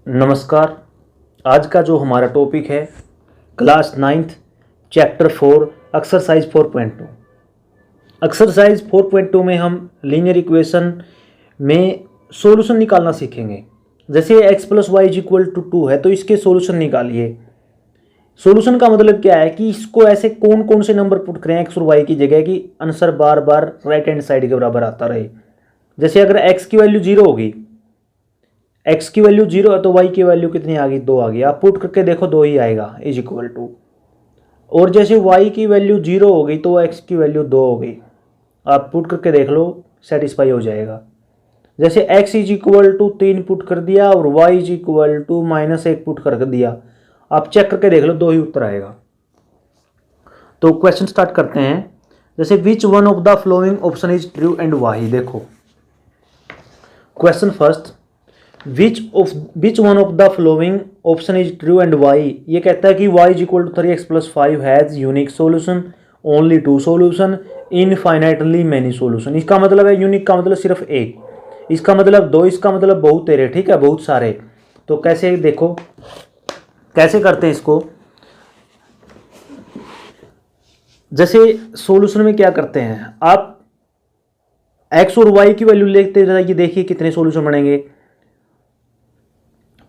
नमस्कार। आज का जो हमारा टॉपिक है class 9th chapter 4 exercise 4.2। Exercise 4.2 में हम लीनियर इक्वेशन में सॉल्यूशन निकालना सीखेंगे। जैसे x plus y is equal to 2 है तो इसके सॉल्यूशन निकालिए। सॉल्यूशन का मतलब क्या है कि इसको ऐसे कौन कौन से नंबर पुट करें x और y की जगह कि आंसर बार बार राइट हैंड साइड के बराबर आता रहे। जैसे अगर x की वैल्यू 0 होगी, x की वैल्यू 0 है तो y की वैल्यू कितनी आ गई, 2 आ गई। आप पुट करके देखो 2 ही आएगा इज इक्वल टू। और जैसे y की वैल्यू 0 हो गई तो x की वैल्यू 2 हो गई। आप पुट करके देख लो, सेटिस्फाई हो जाएगा। जैसे x is equal to 3 put कर दिया और y is equal to -1 put कर दिया। आप चेक करके देख लो, 2 ही उत्तर आएगा। तो क्वेश्चन स्टार्ट करते हैं। जैसे which one of the following option is true and why. देखो question first, which one of the following option is true and why. ये कहता है कि y is equal to 3x plus 5 has unique solution, only 2 solution, infinitely many solution. इसका मतलब है unique का मतलब सिर्फ एक, इसका मतलब 2, इसका मतलब बहुत तेरे, ठीक है, बहुत सारे। तो कैसे देखो कैसे करते हैं इसको। जैसे सॉल्यूशन में क्या करते हैं, आप x और y की वैल्यू लेते जाइए, देखिए कितने सॉल्यूशन बनेंगे।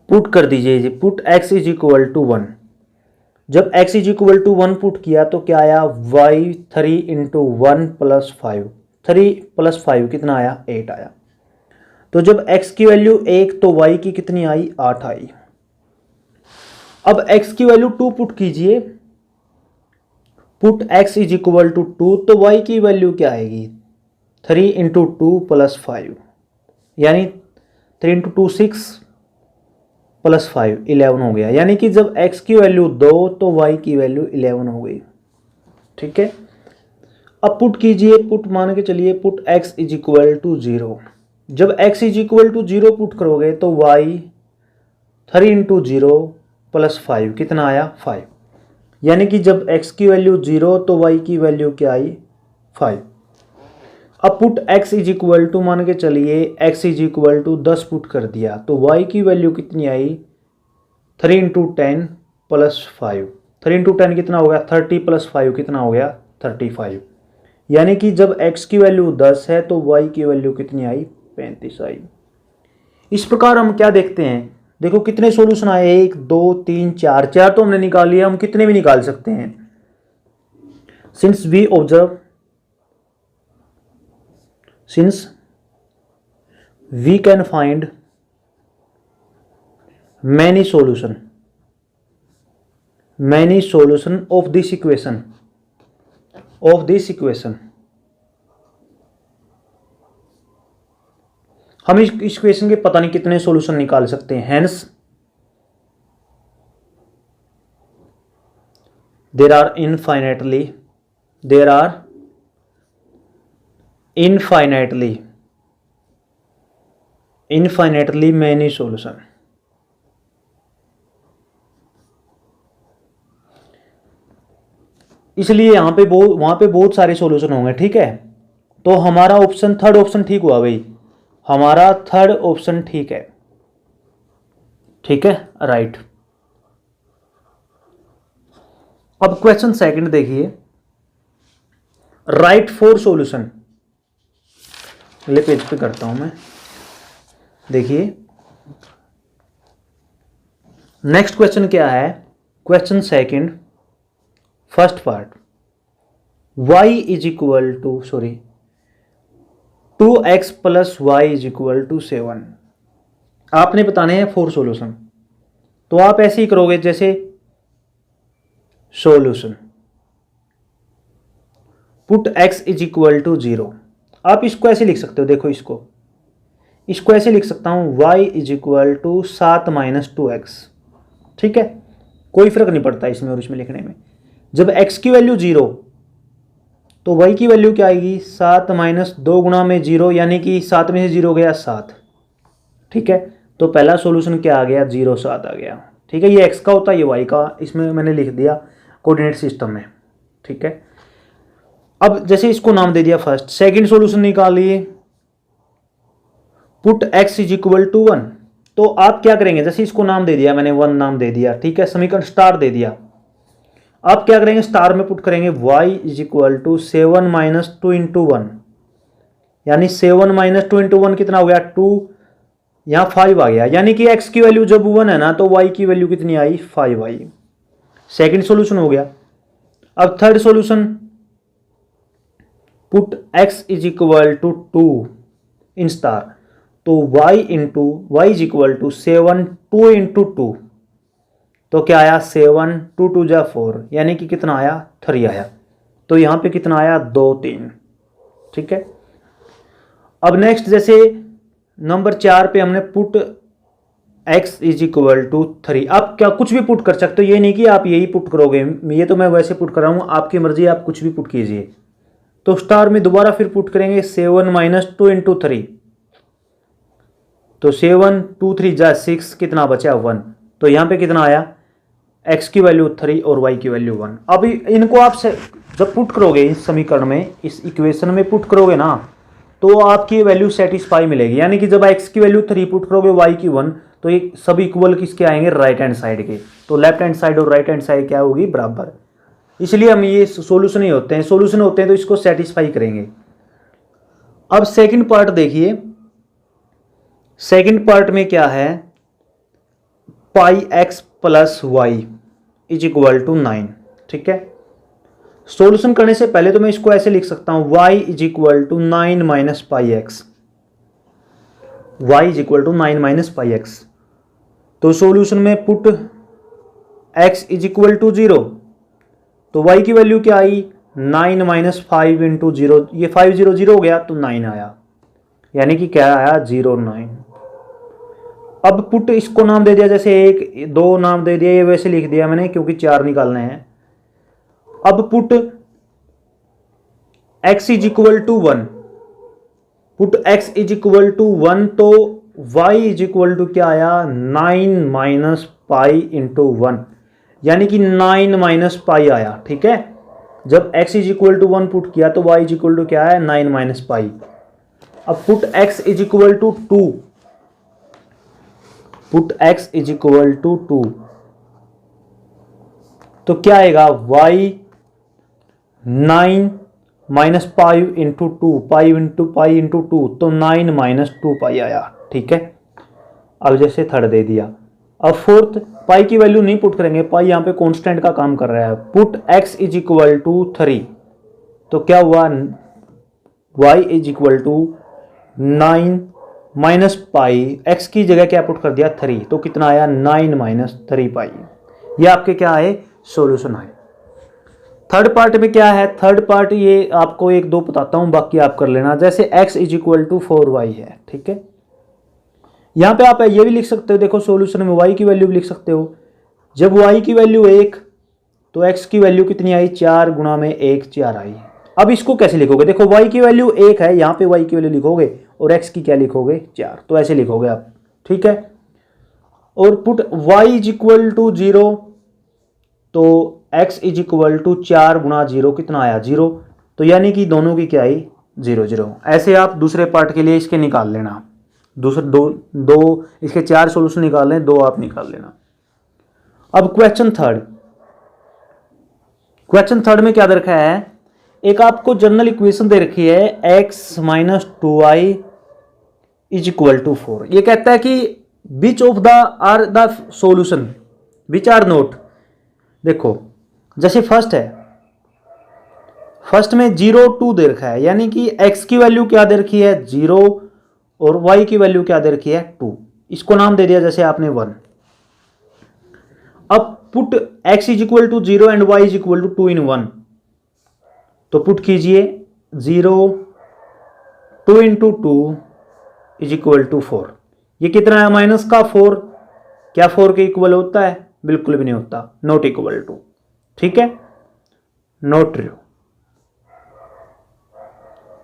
पुट कर दीजिए, put x is equal to 1। जब x is equal to 1 put किया तो क्या आया, y 3 इंटू 1 प्लस 5, 3 प्लस 5 कितना आया, 8 आया। तो जब x की वैल्यू 1 तो y की कितनी आई, 8 आई। अब x की वैल्यू 2 पुट कीजिए, put x is equal to 2 तो y की वैल्यू क्या आएगी, 3 इंटू 2 प्लस 5, यानी 3 इंटू 2 6 प्लस 5 11 हो गया। यानी कि जब x की वैल्यू 2 तो y की वैल्यू 11 हो गई, ठीक है। अब पुट कीजिए, पुट मान के चलिए, put x is equal to 0। जब x is equal to 0 put करोगे तो y 3 इंटू 0 प्लस 5 कितना आया, 5। यानी कि जब x की वैल्यू 0 तो y की वैल्यू क्या आई, 5। अब put x is equal to मान के चलिए x is equal to 10 put कर दिया तो y की वैल्यू कितनी आई, 3 इंटू 10 प्लस 5, 3 इंटू 10 कितना हो गया, 30 प्लस 5 कितना हो गया, 35। यानी कि जब x की वैल्यू 10 है तो y की वैल्यू कितनी आई, 35 आई। इस प्रकार हम क्या देखते हैं, देखो कितने सॉल्यूशन आए, 1 2 3 4, 4 तो हमने निकाल लिया, हम कितने भी निकाल सकते हैं। Since we observe, since we can find many solution of this equation हम इस इक्वेशन के पता नहीं कितने सॉल्यूशन निकाल सकते हैं। Hence there are infinitely many solution। इसलिए यहाँ पे वहाँ पे बहुत सारे सॉल्यूशन होंगे, ठीक है। तो हमारा ऑप्शन, थर्ड ऑप्शन ठीक हुआ भाई, हमारा थर्ड ऑप्शन ठीक है, ठीक है, राइट। अब क्वेश्चन सेकंड देखिए, राइट 4 सॉल्यूशन। अगले पेज पे करता हूं मैं, देखिए नेक्स्ट क्वेश्चन क्या है। Question second first part, y is equal to 2x plus y is equal to 7। आपने बताने हैं 4 सॉल्यूशन। तो आप ऐसे ही करोगे, जैसे solution put x is equal to 0। आप इसको ऐसे लिख सकते हो, देखो इसको ऐसे लिख सकता हूं, y is equal to 7 minus 2x, ठीक है। कोई फर्क नहीं पड़ता इसमें और इसमें लिखने में। जब x की वैल्यू 0 तो y की वैल्यू क्या आएगी, 7 माइनस 2 गुणा में 0, यानी कि 7 में से 0 गया 7, ठीक है। तो पहला सॉल्यूशन क्या आ गया, 0 7 आ गया, ठीक है। ये x का होता है, ये y का, इसमें मैंने लिख दिया कोऑर्डिनेट सिस्टम में, ठीक है। अब जैसे इसको नाम दे दिया फर्स्ट, सेकंड सॉल्यूशन निकालिए, put x is equal to 1। तो आप क्या करेंगे, जैसे इसको नाम दे दिया मैंने, 1 नाम दे दिया, ठीक है, समीकरण स्टार दे दिया। आप क्या करेंगे, स्टार में पुट करेंगे y is equal to 7 minus 2 into 1, यानी 7 माइनस 2 इंटू 1 कितना हो गया 2, यहाँ 5 आ गया, यानी कि x की वैल्यू जब 1 है ना तो y की वैल्यू कितनी आई 5 आई। सेकंड सॉल्यूशन हो गया। अब third solution, put x is equal to 2 in star, तो y into y is equal to 7 2 into 2, तो क्या आया 7 2 2 जा 4, यानी कि कितना आया 3 आया। तो यहां पे कितना आया 2 3, ठीक है। अब नेक्स्ट जैसे नंबर 4 पे हमने put x is equal to 3, आप क्या कुछ भी पुट कर सकते हो, ये नहीं कि आप यही पुट करोगे, ये तो मैं वैसे पुट कर रहा हूं, आपकी मर्जी, आप कुछ भी पुट कीजिए। तो स्टार में दोबारा फिर पुट करेंगे 7 माइनस 2 इंटू 3, तो 7 2 3 जा 6, कितना बचा 1, तो यहां पे कितना आया x की वैल्यू 3 और y की वैल्यू 1। अब इनको आप जब पुट करोगे इस समीकरण में, इस इक्वेशन में पुट करोगे ना, तो आपकी वैल्यू सेटिस्फाई मिलेगी, यानी कि जब x की वैल्यू 3 पुट करोगे y की 1, तो ये सब इक्वल किसके आएंगे राइट हैंड साइड के, तो लेफ्ट हैंड साइड और राइट हैंड साइड क्या होगी बराबर। इसलिए हम ये सोल्यूशन ही होते हैं, सोल्यूशन होते हैं तो इसको सेटिस्फाई करेंगे। अब सेकंड पार्ट देखिए, सेकंड पार्ट में क्या है, pi x plus y is equal to 9, ठीक है। सॉल्यूशन करने से पहले तो मैं इसको ऐसे लिख सकता हूं, y is equal to 9 minus pi x, y is equal to 9 minus pi x. तो सॉल्यूशन में put x is equal to 0, तो y की वैल्यू क्या आई 9 माइनस 5 इंटू 0, ये 5 0 0 हो गया तो 9 आया, यानी कि क्या आया 0 9। अब पुट इसको नाम दे दिया, जैसे 1 2 नाम दे दिया, ये वैसे लिख दिया मैंने क्योंकि 4 निकालने हैं। अब put x is equal to 1, put x is equal to 1, तो y इज इक्वल टू क्या आया 9 माइनस पाई इंटू 1, यानी कि 9 माइनस पाई आया, ठीक है। जब x is equal to 1 put किया तो y इज इक्वल टू क्या है 9 माइनस पाई। अब put x is equal to 2, put x is equal to 2, तो क्या आएगा y 9 minus pi into 2, pi into 2, तो 9 माइनस 2 पाई आया, ठीक है। अब जैसे थर्ड दे दिया। अब फोर्थ, पाई की वैल्यू नहीं पुट करेंगे, पाई यहां पे कांस्टेंट का काम कर रहा है। Put x is equal to 3, तो क्या हुआ y is equal to 9 minus pi, x की जगह क्या पुट कर दिया 3, तो कितना आया 9 माइनस 3 पाई। ये आपके क्या है सॉल्यूशन है। थर्ड पार्ट में क्या है, थर्ड पार्ट ये आपको 1 2 बताता हूं, बाकी आप कर लेना। जैसे x is equal to 4y है, ठीक है। यहां पे आप ये भी लिख सकते हो, देखो सॉल्यूशन में y की वैल्यू भी लिख सकते हो। जब y की वैल्यू 1, तो x की वैल्यू कितनी आई 4 गुणा में 1 4 आई। अब इसको कैसे लिखोगे, देखो y की वैल्यू 1 है, यहां पे y की वैल्यू लिखोगे और x की क्या लिखोगे 4, तो ऐसे लिखोगे आप, ठीक है। और put y is equal to 0, तो x इज इक्वल टू 4 गुणा 0 कितना आया 0, तो यानी कि दोनों की क्या आई 0 0। ऐसे आप दूसरे पार्ट के लिए इसके निकाल लेना, दूसरे दो इसके 4 सॉल्यूशन निकाल लें, 2 आप निकाल लेना। अब क्वेश्चन थर्ड में क्या दे रखा है, एक आपको जनरल इक्वेशन दे रखी है x minus 2y is equal to 4। ये कहता है कि which of the are the solution which are not. देखो जैसे फर्स्ट है, फर्स्ट में 0 2 दे रखा है, यानी कि x की वैल्यू क्या दे रखी है 0 और y की वैल्यू क्या दे रखी है 2, इसको नाम दे दिया जैसे आपने 1। अब put x is equal to 0 and y is equal to 2 in 1, तो पुट कीजिए 0 2 इंटू 2 इज इक्वल टू 4। ये कितना है माइनस का 4, क्या 4 के इक्वल होता है, बिल्कुल भी नहीं होता, नॉट इक्वल टू, ठीक है, नॉट ट्रू।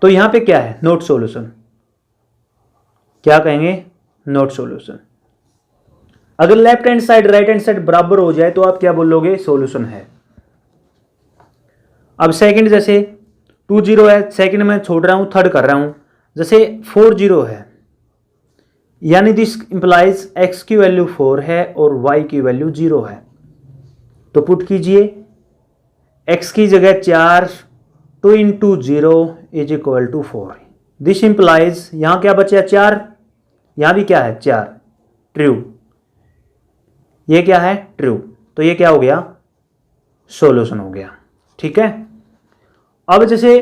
तो यहां पे क्या है नॉट सॉल्यूशन, क्या कहेंगे नॉट सॉल्यूशन। अगर left hand side right hand side बराबर हो जाए तो आप क्या बोलोगे सॉल्यूशन है। अब सेकंड जैसे 2 0 है, सेकंड में छोड़ रहा हूं, थर्ड कर रहा हूं। जैसे 4 0 है, यानी दिस इंप्लाइज x की वैल्यू 4 है और y की वैल्यू 0 है। तो पुट कीजिए x की जगह 4, 2 into 0 is equal to 4। This implies यहां क्या बचा 4, यहां भी क्या है 4, ट्रू। ये क्या है ट्रू, तो ये क्या हो गया सॉल्यूशन हो गया। ठीक है, अब जैसे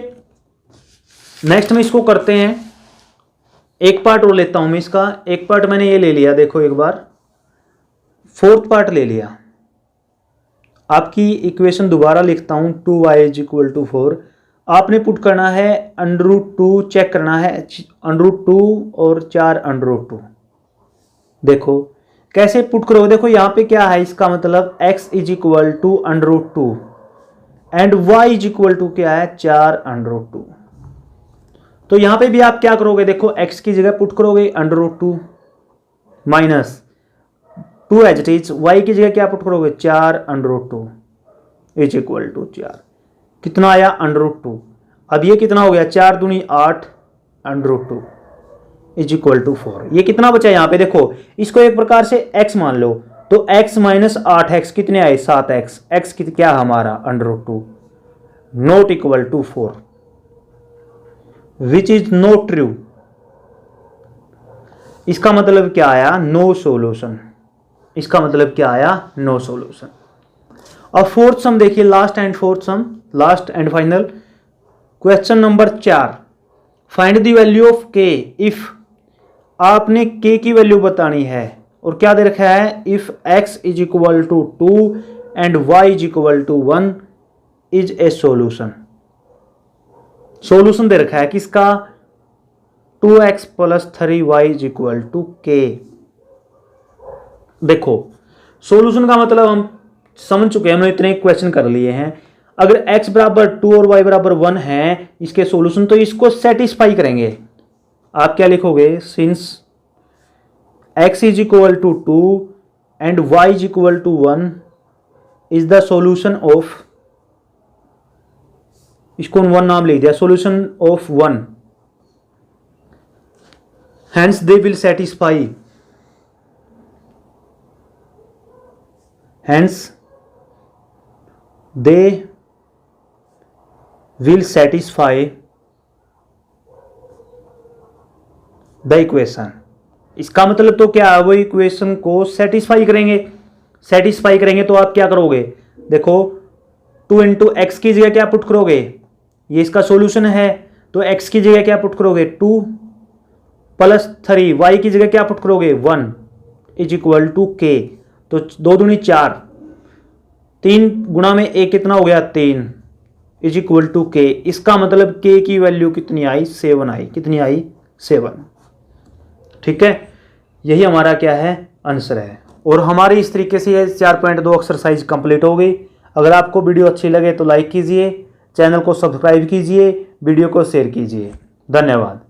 नेक्स्ट में इसको करते हैं, एक पार्ट और लेता हूं मैं इसका। एक पार्ट मैंने ये ले लिया, देखो एक बार फोर्थ पार्ट ले लिया। आपकी इक्वेशन दोबारा लिखता हूं, 2y इज इक्वल टू 4। आपने पुट करना है √2, चेक करना है √2 और 4 √2। देखो कैसे पुट करोगे, देखो यहां पे क्या है, इसका मतलब x is equal to √2 and y is equal to क्या है 4 √2। तो यहां पे भी आप क्या करोगे, देखो x की जगह पुट करोगे √2 minus 2 as it is, y की जगह क्या पुट करोगे 4 √2 इज इक्वल टू 4। कितना आया √2। अब ये कितना हो गया 4 दूनी 8 √2 इज इक्वल टू 4। ये कितना बचा यहां पे, देखो इसको एक प्रकार से x मान लो, तो x माइनस 8x कितने आए 7x। x क्या हमारा √2 not equal to 4 which is not true. इसका मतलब क्या आया नो सॉल्यूशन। इसका मतलब क्या आया नो सॉल्यूशन। अब फोर्थ सम देखिए, last and fourth sum, last and final question number 4। Find the value of k if, आपने k की वैल्यू बतानी है और क्या दे रखा है, if x is equal to 2 and y is equal to 1 is a solution. Solution दे रखा है किसका 2x plus 3y is equal to k। देखो सॉल्यूशन का मतलब हम समझ चुके हैं, हमने इतने क्वेश्चन कर लिए हैं। अगर x बराबर 2 और y बराबर 1 है इसके सॉल्यूशन, तो इसको सेटिस्फाई करेंगे। आप क्या लिखोगे, since x is equal to 2 and y is equal to 1 is the solution of, इसको 1 नाम लिख दिया, solution of 1, hence they will satisfy, hence they will satisfy the equation। इसका मतलब तो क्या है, वो इक्वेशन को सेटिस्फाई करेंगे। सेटिस्फाई करेंगे तो आप क्या करोगे, देखो 2 इंटू एक्स की जगह क्या पुट करोगे, ये इसका सॉल्यूशन है, तो x की जगह क्या पुट करोगे 2 प्लस 3, y की जगह क्या पुट करोगे 1 इज इक्वल टू k। तो 2 दूनी 4, 3 गुणा में a कितना हो गया 3 इज इक्वल टू k। इसका मतलब k की वैल्यू कितनी आई 7 आई, कितनी आई 7। ठीक है, यही हमारा क्या है आंसर है। और हमारी इस तरीके से ये 4.2 एक्सरसाइज कंप्लीट हो गई। अगर आपको वीडियो अच्छी लगे तो लाइक कीजिए, चैनल को सब्सक्राइब कीजिए, वीडियो को शेयर कीजिए। धन्यवाद।